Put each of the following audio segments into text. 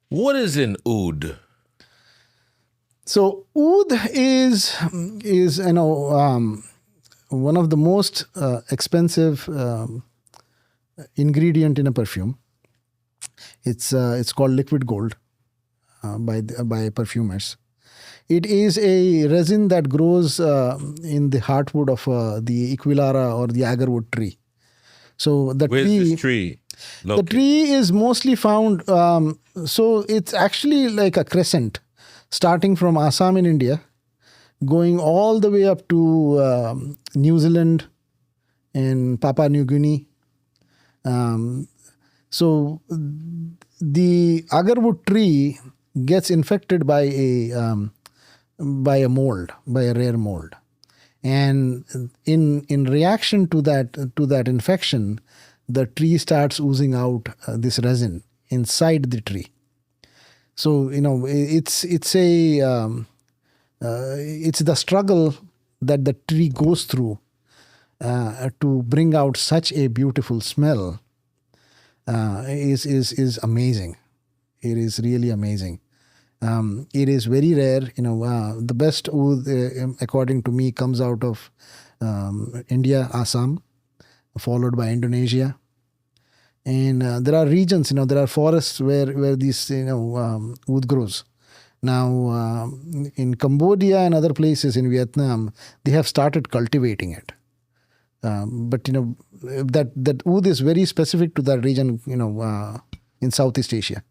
What is an oud? So oud is one of the most expensive ingredient in a perfume. It's called liquid gold by perfumers. It is a resin that grows in the heartwood of the Aquilaria or the agarwood tree. So Where's this tree the located? tree is mostly found. So it's actually like a crescent, starting from Assam in India, going all the way up to New Zealand and Papua New Guinea. So the agarwood tree gets infected by a mold, by a rare mold, and in reaction to that infection, the tree starts oozing out this resin inside the tree. So it's the struggle that the tree goes through to bring out such a beautiful smell is amazing. It is really amazing. It is very rare. The best oud, according to me, comes out of India, Assam, followed by Indonesia. And there are regions, there are forests where these, oud grows. Now, in Cambodia and other places in Vietnam, they have started cultivating it. But that oud is very specific to that region, in Southeast Asia.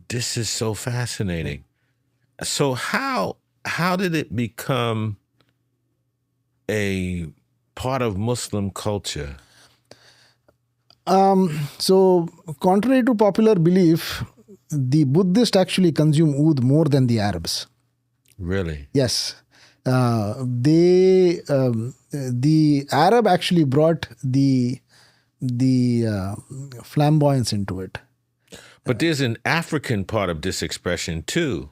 This is so fascinating. So how did it become a part of Muslim culture? So, contrary to popular belief, the Buddhists actually consume oud more than the Arabs. Really? Yes. The Arab actually brought the flamboyance into it. But there's an African part of this expression too,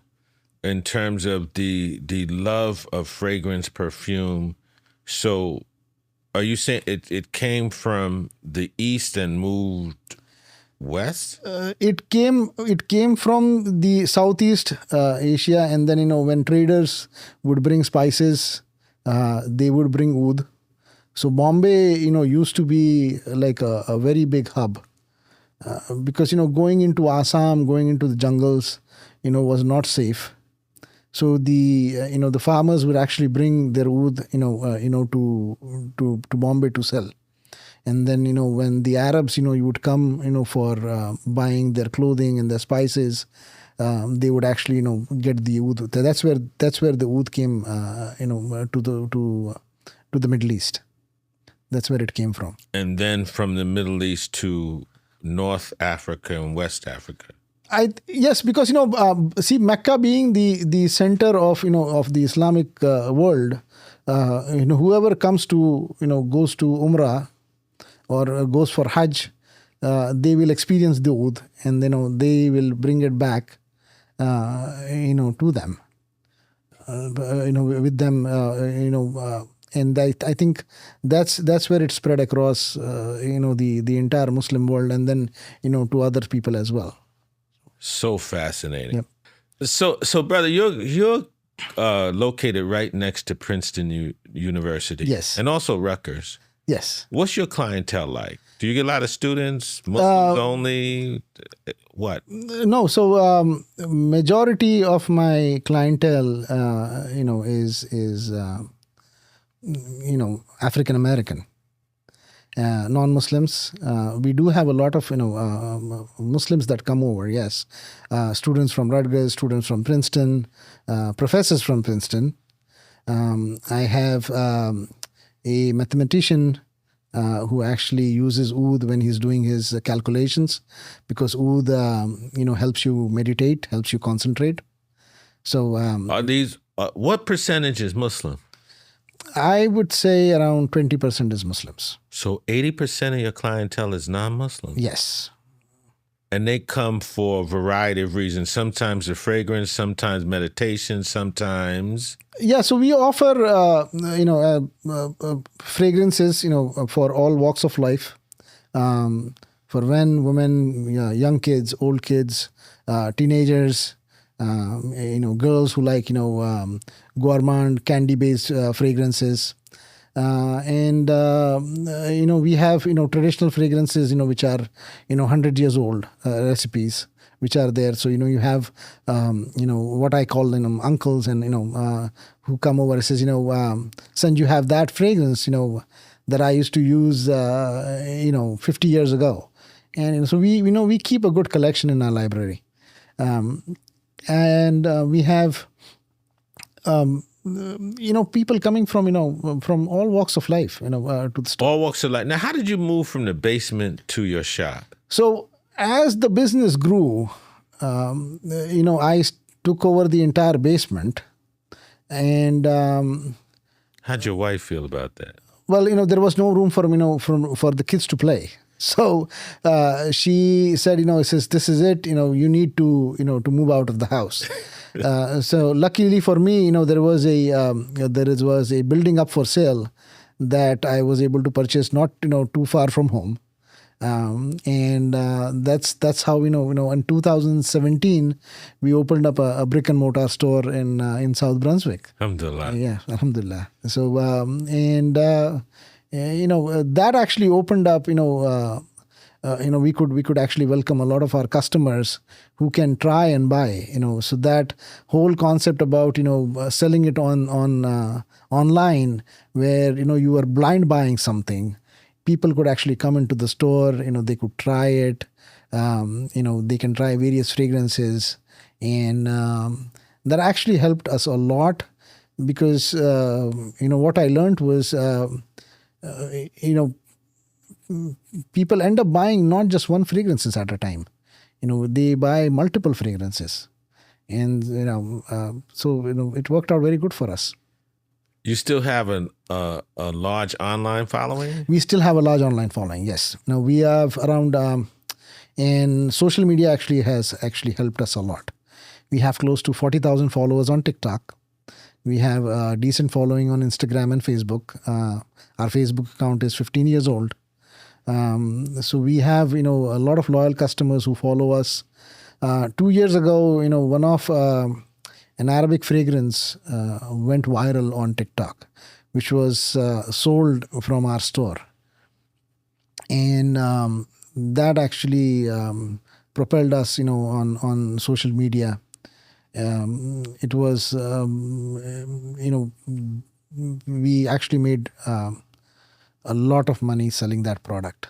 in terms of the love of fragrance, perfume. So are you saying it came from the East and moved west? It came from the Southeast Asia, and then when traders would bring spices, they would bring oud. So Bombay, used to be like a very big hub, because going into Assam, going into the jungles, was not safe. So the farmers would actually bring their oud, to Bombay to sell. And then when the Arabs, you would come, for buying their clothing and their spices, they would actually get the oud. That's where the oud came, to the Middle East. That's where it came from. And then from the Middle East to North Africa and West Africa. Yes, because see, Mecca being the center of of the Islamic world, whoever comes to goes to Umrah or goes for Hajj, they will experience the oud, and they will bring it back, to them, with them, and I think that's where it spread across, the entire Muslim world, and then to other people as well. So fascinating. Yep. So brother, you're located right next to Princeton University. Yes. And also Rutgers. Yes. What's your clientele like? Do you get a lot of students, Muslims only? What? No, so majority of my clientele, is African American, non-Muslims. We do have a lot of Muslims that come over. Yes, students from Rutgers, students from Princeton, professors from Princeton. I have a mathematician who actually uses oud when he's doing his calculations, because oud helps you meditate, helps you concentrate. So Are these what percentage is Muslim? I would say around 20% is Muslims. So 80% of your clientele is non-Muslim? Yes. And they come for a variety of reasons. Sometimes the fragrance, sometimes meditation, sometimes... Yeah, so we offer, fragrances, for all walks of life. For men, women, young kids, old kids, teenagers, girls who like, gourmand candy-based fragrances. We have, traditional fragrances, which are, 100 years old recipes, which are there. So, you have, what I call, uncles and, who come over and says, son, you have that fragrance, that I used to use, 50 years ago. And so we keep a good collection in our library. We have, people coming from all walks of life, to the store. All walks of life. Now, how did you move from the basement to your shop? So as the business grew, I took over the entire basement. And how'd your wife feel about that? Well, there was no room for the kids to play. So she said, says, this is it. You need to to move out of the house. So luckily for me, there was a building up for sale that I was able to purchase not too far from home. That's how in 2017 we opened up a brick and mortar store in South Brunswick. Alhamdulillah. Yeah, alhamdulillah. So that actually opened up we could actually welcome a lot of our customers who can try and buy, so that whole concept about selling it on online, where you are blind buying something. People could actually come into the store, they could try it, they can try various fragrances. And that actually helped us a lot because, what I learned was, people end up buying not just one fragrances at a time. They buy multiple fragrances. And, so, it worked out very good for us. You still have a large online following? We still have a large online following, yes. Now we have around, and social media has helped us a lot. We have close to 40,000 followers on TikTok. We have a decent following on Instagram and Facebook. Our Facebook account is 15 years old. So we have, a lot of loyal customers who follow us. 2 years ago, one of an Arabic fragrance went viral on TikTok, which was sold from our store. And that actually propelled us, on social media. It was, we actually made a lot of money selling that product.